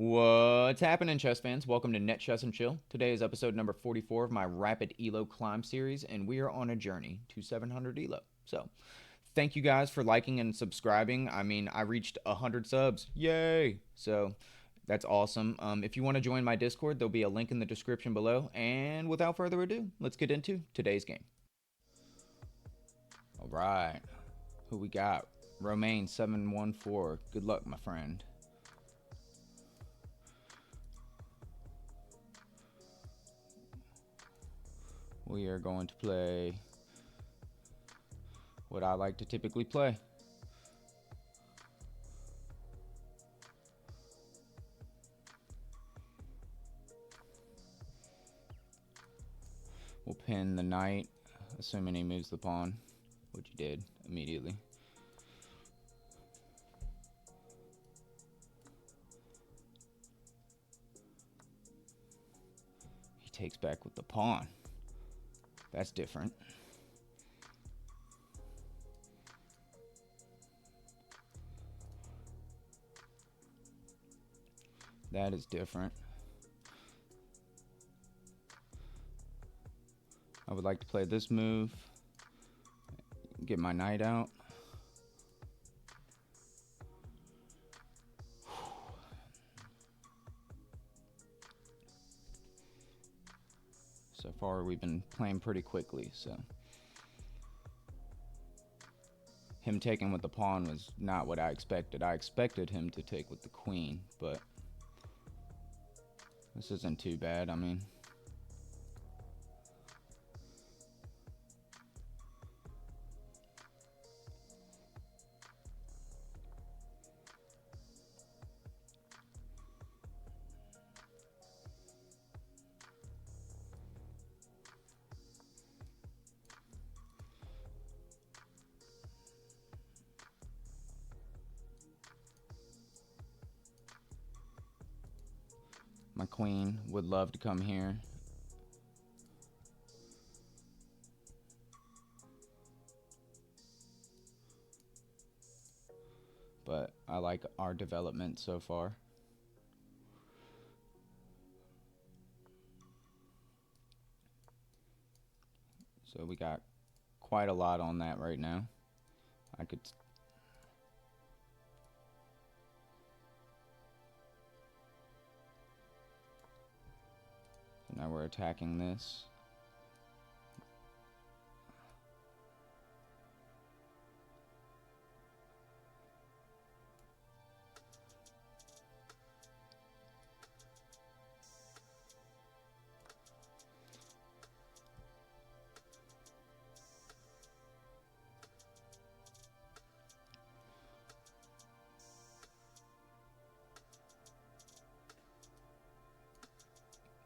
What's happening, chess fans? Welcome to Net Chess and Chill. Today is episode number 44 of my Rapid Elo Climb series, and we are on a journey to 700 Elo. So, thank you guys for liking and subscribing. I mean, I reached 100 subs. Yay! So, that's awesome. If you want to join my Discord, there'll be a link in the description below. And without further ado, let's get into today's game. All right. Who we got? Romain 714. Good luck, my friend. We are going to play what I like to typically play. We'll pin the knight, assuming he moves the pawn, which he did immediately. He takes back with the pawn. That's different. That is different. I would like to play this move, get my knight out. So far, we've been playing pretty quickly, so. Him taking with the pawn was not what I expected. I expected him to take with the queen, but this isn't too bad, I mean. My queen would love to come here. But I like our development so far. So we got quite a lot on that right now. I could... So now we're attacking this.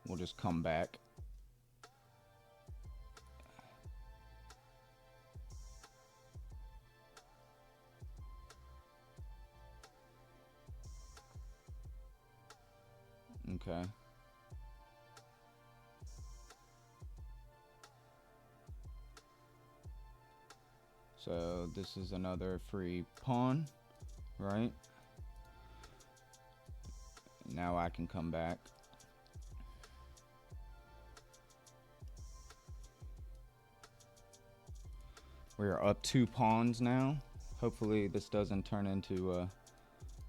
We'll just come back. Okay. So this is another free pawn, right? Now I can come back. We're up 2 pawns now. Hopefully this doesn't turn into a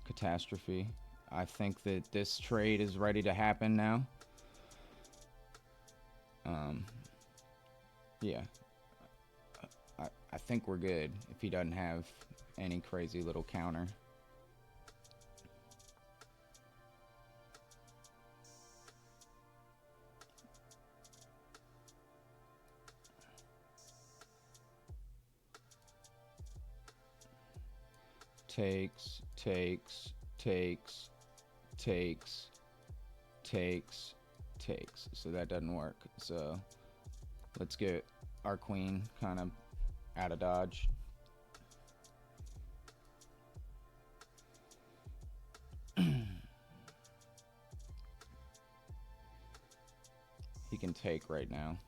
catastrophe. I think that this trade is ready to happen now. Yeah. I think we're good if he doesn't have any crazy little counter. Takes, takes, takes, takes, takes, takes. So that doesn't work. So let's get our queen kind of out of dodge. He can take right now.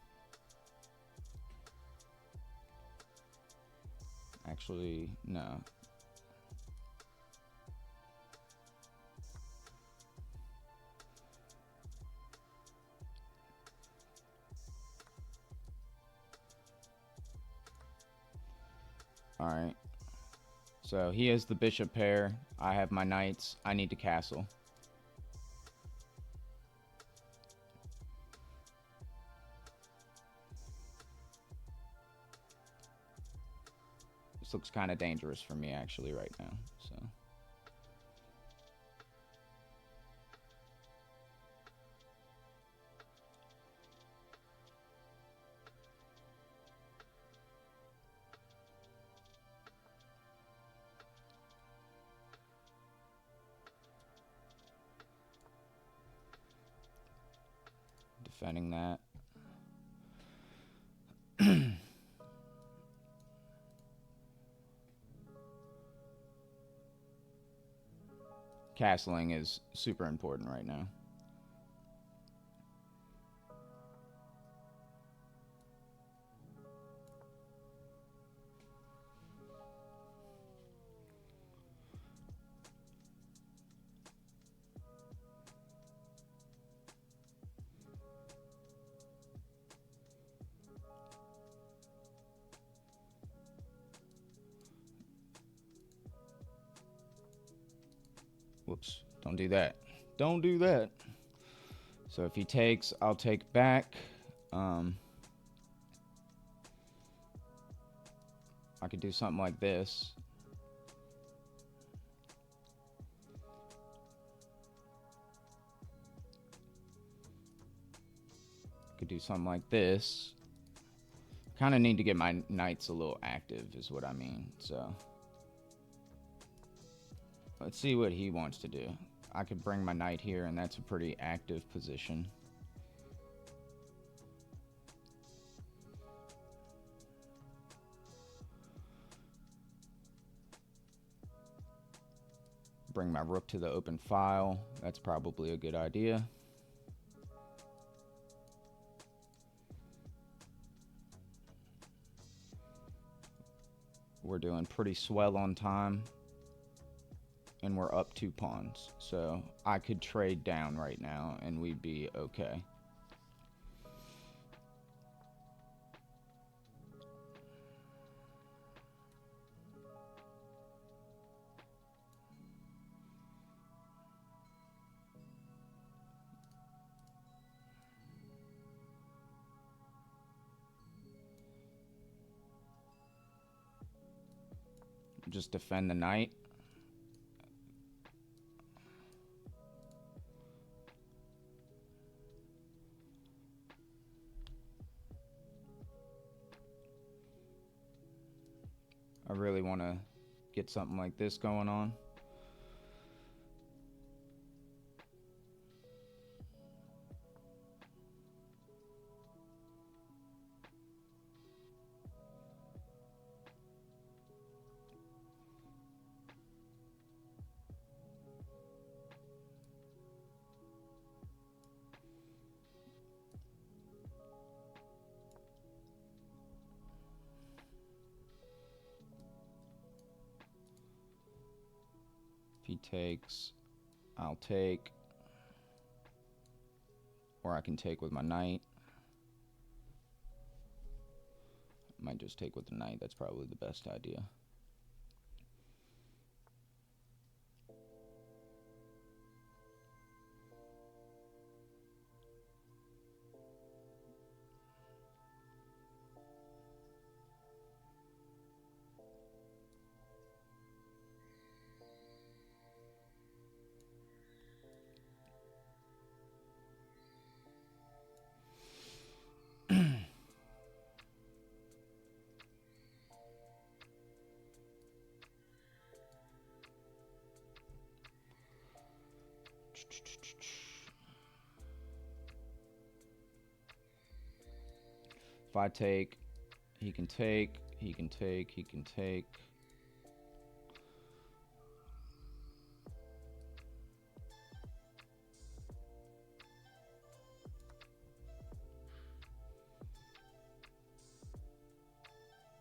Actually, no. Alright. So he has the bishop pair. I have my knights. I need to castle. This looks kind of dangerous for me actually right now. So defending that. Castling is super important right now. Whoops, don't do that. Don't do that. So if he takes, I'll take back. I could do something like this. Could do something like this. Kind of need to get my knights a little active is what I mean. So let's see what he wants to do. I could bring my knight here, and that's a pretty active position. Bring my rook to the open file. That's probably a good idea. We're doing pretty swell on time. And we're up 2 pawns. So I could trade down right now and we'd be okay. Just defend the knight. I really want to get something like this going on. If he takes, I'll take. Or I can take with my knight. Might just take with the knight. That's probably the best idea. If I take, he can take, he can take, he can take.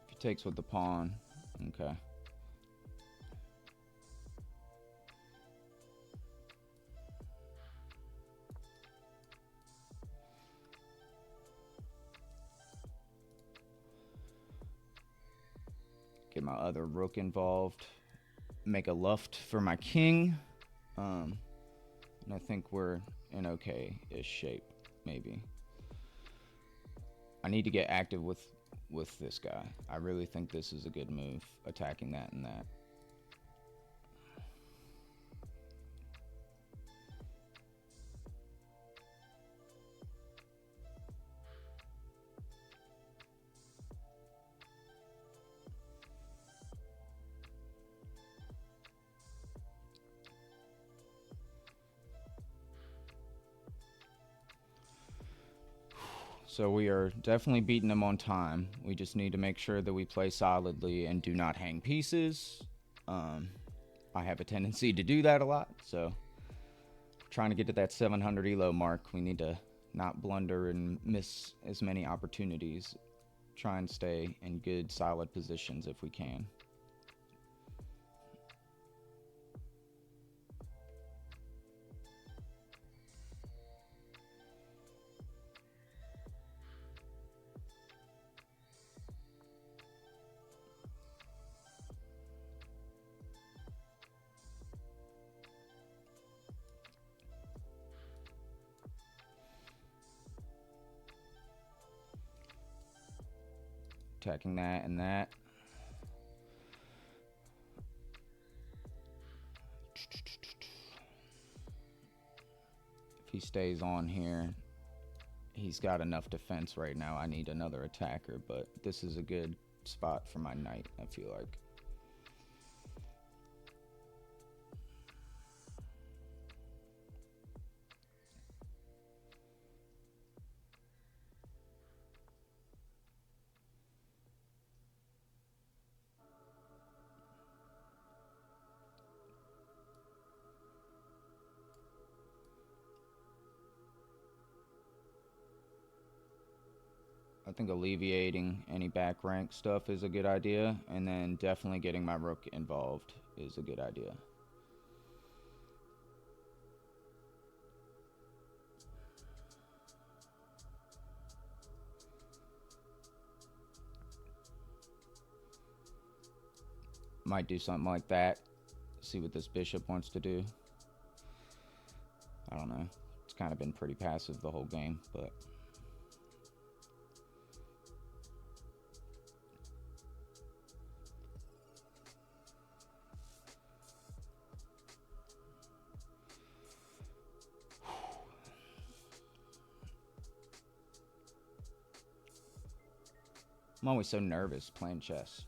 If he takes with the pawn, okay. Get my other rook involved. Make a luft for my king. And I think we're in okay-ish shape, maybe. I need to get active with this guy. I really think this is a good move, attacking that and that. So we are definitely beating them on time. We just need to make sure that we play solidly and do not hang pieces. I have a tendency to do that a lot, so trying to get to that 700 elo mark, we need to not blunder and miss as many opportunities. Try and stay in good, solid positions if we can. Attacking that and that. If he stays on here, he's got enough defense right now. I need another attacker, but this is a good spot for my knight, I feel like. I think alleviating any back rank stuff is a good idea, and then definitely getting my rook involved is a good idea. Might do something like that. See what this bishop wants to do. I don't know. It's kind of been pretty passive the whole game, but... I'm always so nervous playing chess.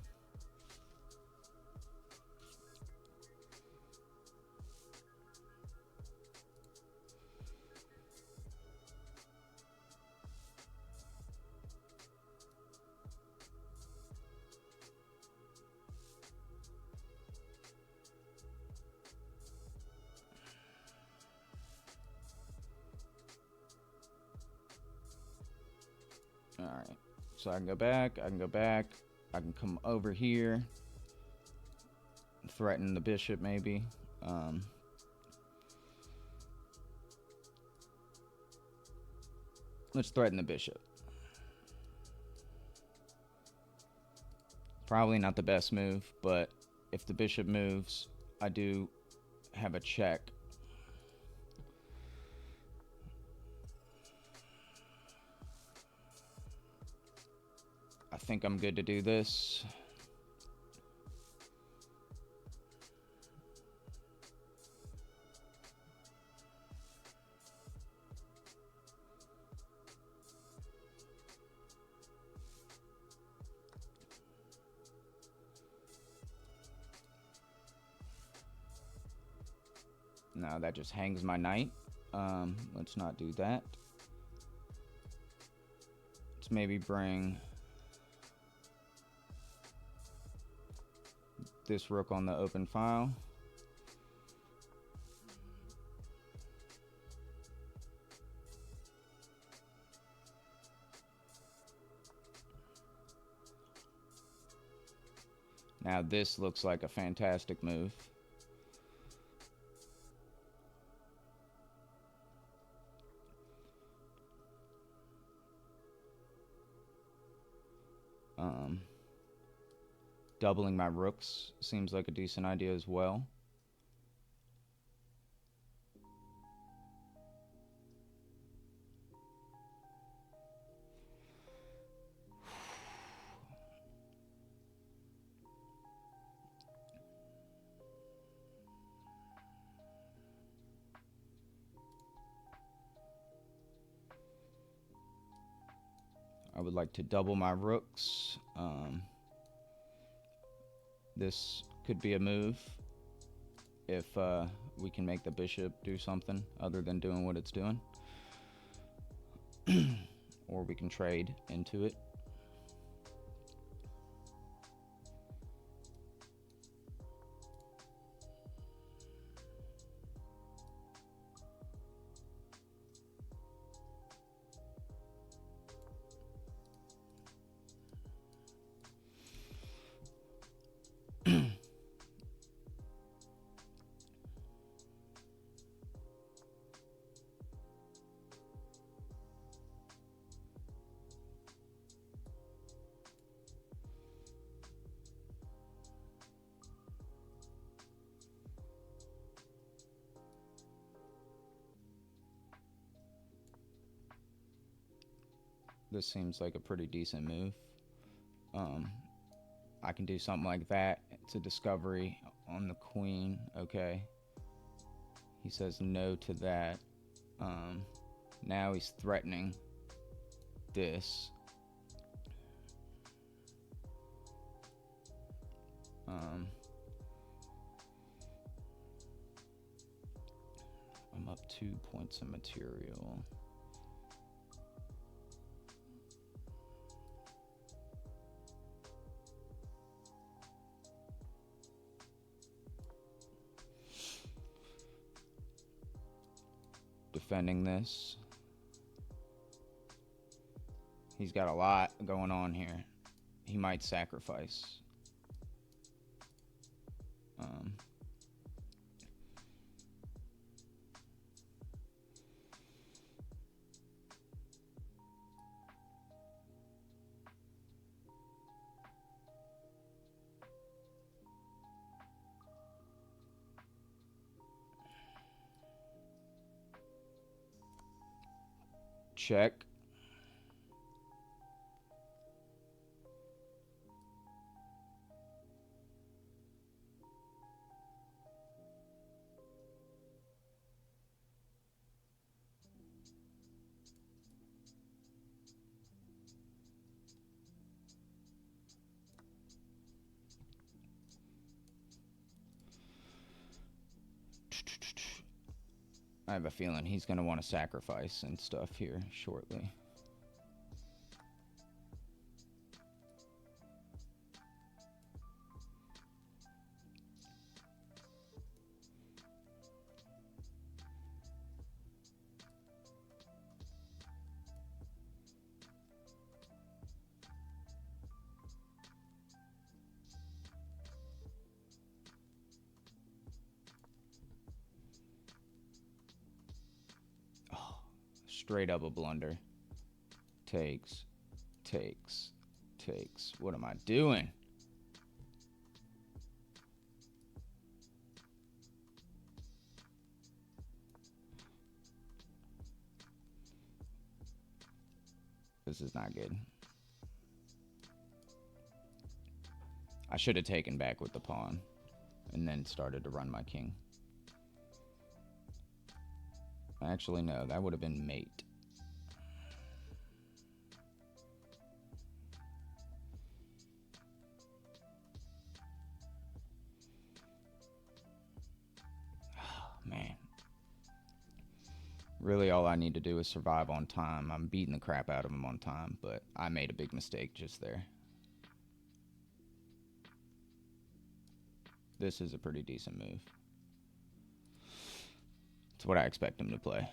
Alright, so I can go back, I can come over here, threaten the bishop maybe. Let's threaten the bishop. Probably not the best move, but if the bishop moves, I do have a check. I think I'm good to do this. No, that just hangs my knight. Let's not do that. Let's maybe bring this rook on the open file. Now this looks like a fantastic move. Doubling my rooks seems like a decent idea as well. I would like to double my rooks. This could be a move if we can make the bishop do something other than doing what it's doing. Or we can trade into it. This seems like a pretty decent move. I can do something like that. It's a discovery on the queen. Okay. He says no to that. Now he's threatening this. I'm up 2 points of material. Defending this. He's got a lot going on here. He might sacrifice. Check. I have a feeling he's going to want to sacrifice and stuff here shortly. Straight up a blunder. Takes. What am I doing? This is not good. I should have taken back with the pawn and then started to run my king. Actually, no, that would have been mate. Man. Really, all I need to do is survive on time. I'm beating the crap out of him on time, but I made a big mistake just there. This is a pretty decent move. It's what I expect him to play.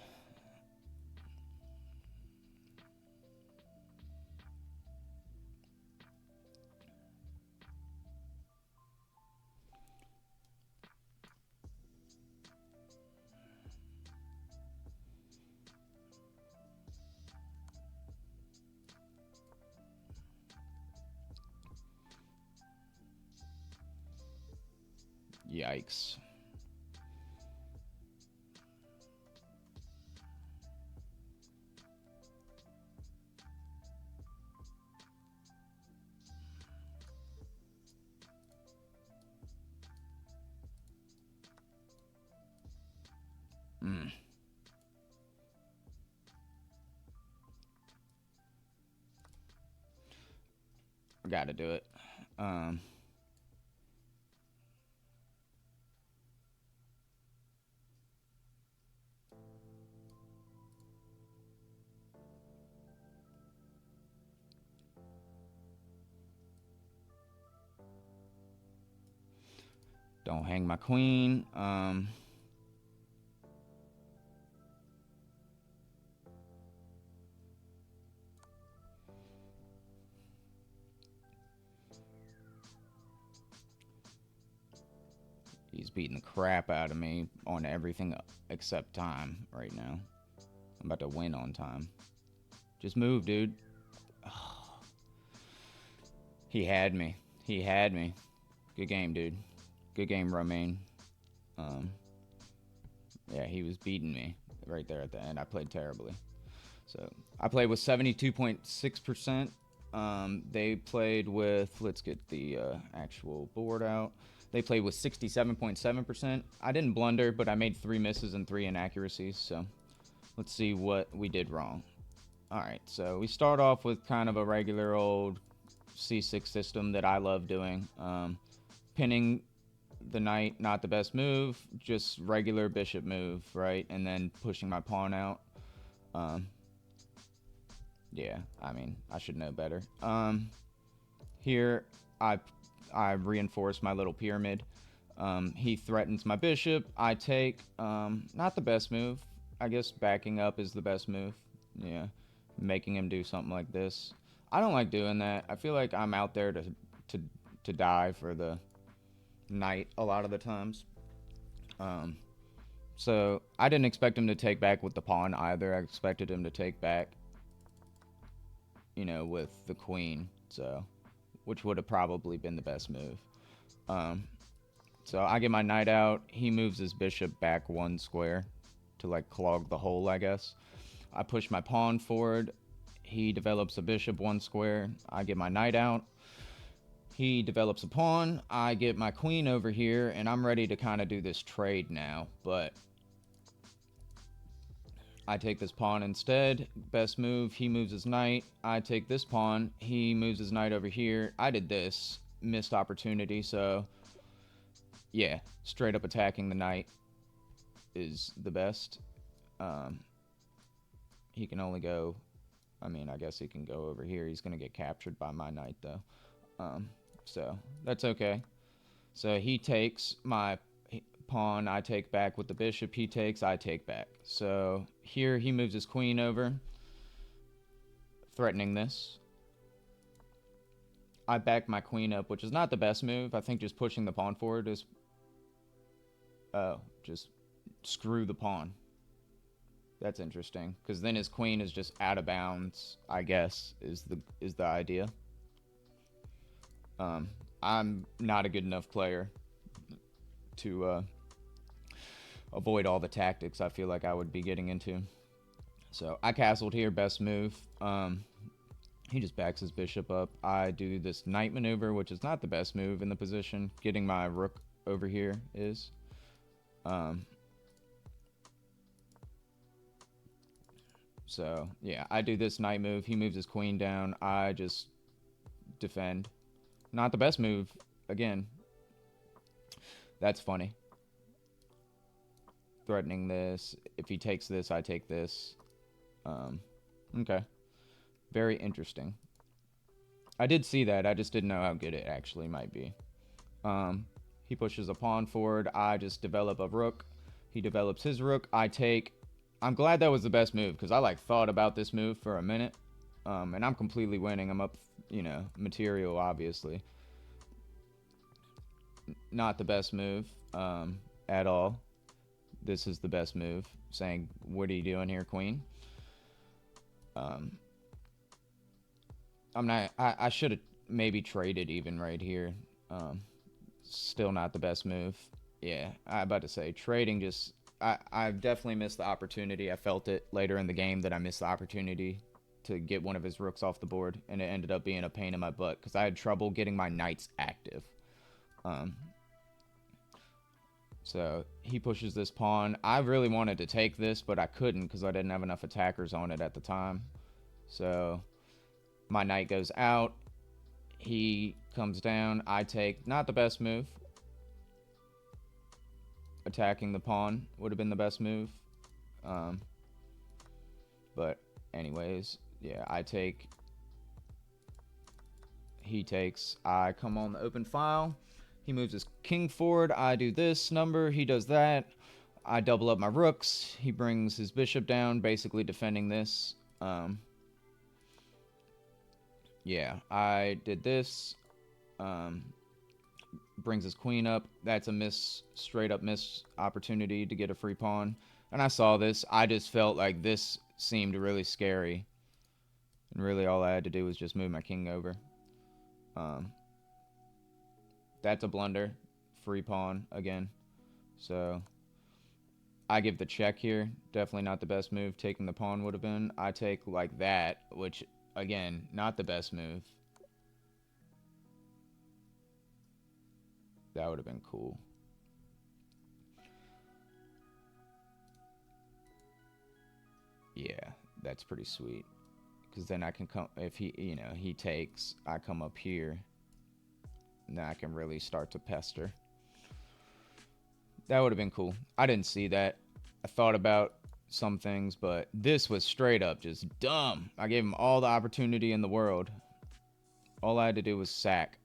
Yikes. Mm. I gotta do it. Um, don't hang my queen. He's beating the crap out of me on everything except time right now. I'm about to win on time. Just move, dude. He had me. He had me. Good game, dude. Good game, Romaine. Um, yeah, he was beating me right there at the end. I played terribly. So I played with 72.6%. They played with, let's get the actual board out. They played with 67.7%. I didn't blunder, but I made 3 misses and 3 inaccuracies. So let's see what we did wrong. All right, so we start off with kind of a regular old C6 system that I love doing. Pinning the knight, not the best move, just regular bishop move, right? And then pushing my pawn out. Yeah, I mean, I should know better. Here, I reinforce my little pyramid. He threatens my bishop. I take, not the best move. I guess backing up is the best move. Yeah, making him do something like this. I don't like doing that. I feel like I'm out there to die for the knight a lot of the times. So I didn't expect him to take back with the pawn either. I expected him to take back, you know, with the queen. So, which would have probably been the best move. So I get my knight out. He moves his bishop back 1 square to like clog the hole, I guess. I push my pawn forward. He develops a bishop 1 square. I get my knight out. He develops a pawn. I get my queen over here, and I'm ready to kind of do this trade now. But I take this pawn instead. Best move. He moves his knight. I take this pawn. He moves his knight over here. I did this. Missed opportunity, so yeah, straight up attacking the knight is the best. He can only go, I mean, I guess he can go over here. He's going to get captured by my knight, though. So that's okay. So he takes my pawn. I take back with the bishop. He takes, I take back. So here he moves his queen over, threatening this. I back my queen up, which is not the best move. I think just pushing the pawn forward is... Oh, just screw the pawn. That's interesting, because then his queen is just out of bounds, I guess, is the idea. I'm not a good enough player to avoid all the tactics I feel like I would be getting into. So I castled here, best move. He just backs his bishop up. I do this knight maneuver, which is not the best move in the position. Getting my rook over here is. So, yeah, I do this knight move. He moves his queen down. I just defend. Not the best move. Again, that's funny. Threatening this. If he takes this, I take this. Okay. Very interesting. I did see that. I just didn't know how good it actually might be. He pushes a pawn forward. I just develop a rook. He develops his rook. I take... I'm glad that was the best move, because I like thought about this move for a minute. And I'm completely winning. I'm up, you know, material, obviously. Not the best move at all. This is the best move. Saying, what are you doing here, queen? I'm not... I should have maybe traded even right here. Still not the best move. Yeah, I about to say trading just. I definitely missed the opportunity. I felt it later in the game that I missed the opportunity to get one of his rooks off the board, and it ended up being a pain in my butt because I had trouble getting my knights active. Um, so he pushes this pawn. I really wanted to take this, but I couldn't because I didn't have enough attackers on it at the time. So my knight goes out. He comes down. I take, not the best move. Attacking the pawn would have been the best move. Um, but anyways, yeah, I take. He takes. I come on the open file. He moves his king forward. I do this number. He does that. I double up my rooks. He brings his bishop down, basically defending this. Yeah, I did this. Brings his queen up. That's a miss, straight up miss opportunity to get a free pawn. And I saw this. I just felt like this seemed really scary. And really all I had to do was just move my king over. That's a blunder. Free pawn again. So I give the check here. Definitely not the best move. Taking the pawn would have been. I take like that, which, again, not the best move. That would have been cool. Yeah, that's pretty sweet. Because then I can come, if he, he takes, I come up here. Now I can really start to pester. That would have been cool. I didn't see that. I thought about some things, but this was straight up just dumb. I gave him all the opportunity in the world. All I had to do was sack.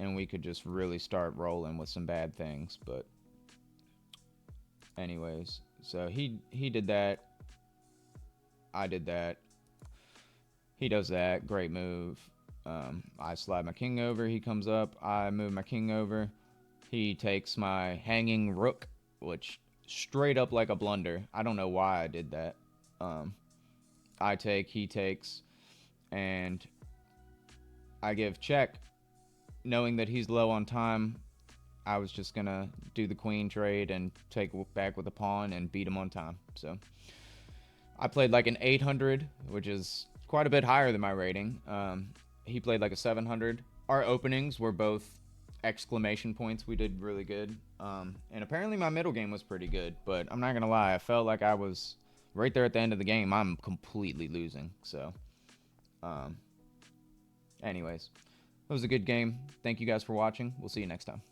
And we could just really start rolling with some bad things. But anyways, so he did that. I did that. He does that. Great move. I slide my king over. He comes up. I move my king over. He takes my hanging rook, which straight up like a blunder. I don't know why I did that. I take, he takes, and I give check. Knowing that he's low on time, I was just going to do the queen trade and take back with a pawn and beat him on time. So I played like an 800, which is quite a bit higher than my rating. He played like a 700. Our openings were both exclamation points. We did really good. And apparently my middle game was pretty good, but I'm not going to lie. I felt like I was right there at the end of the game. I'm completely losing. So, anyways, it was a good game. Thank you guys for watching. We'll see you next time.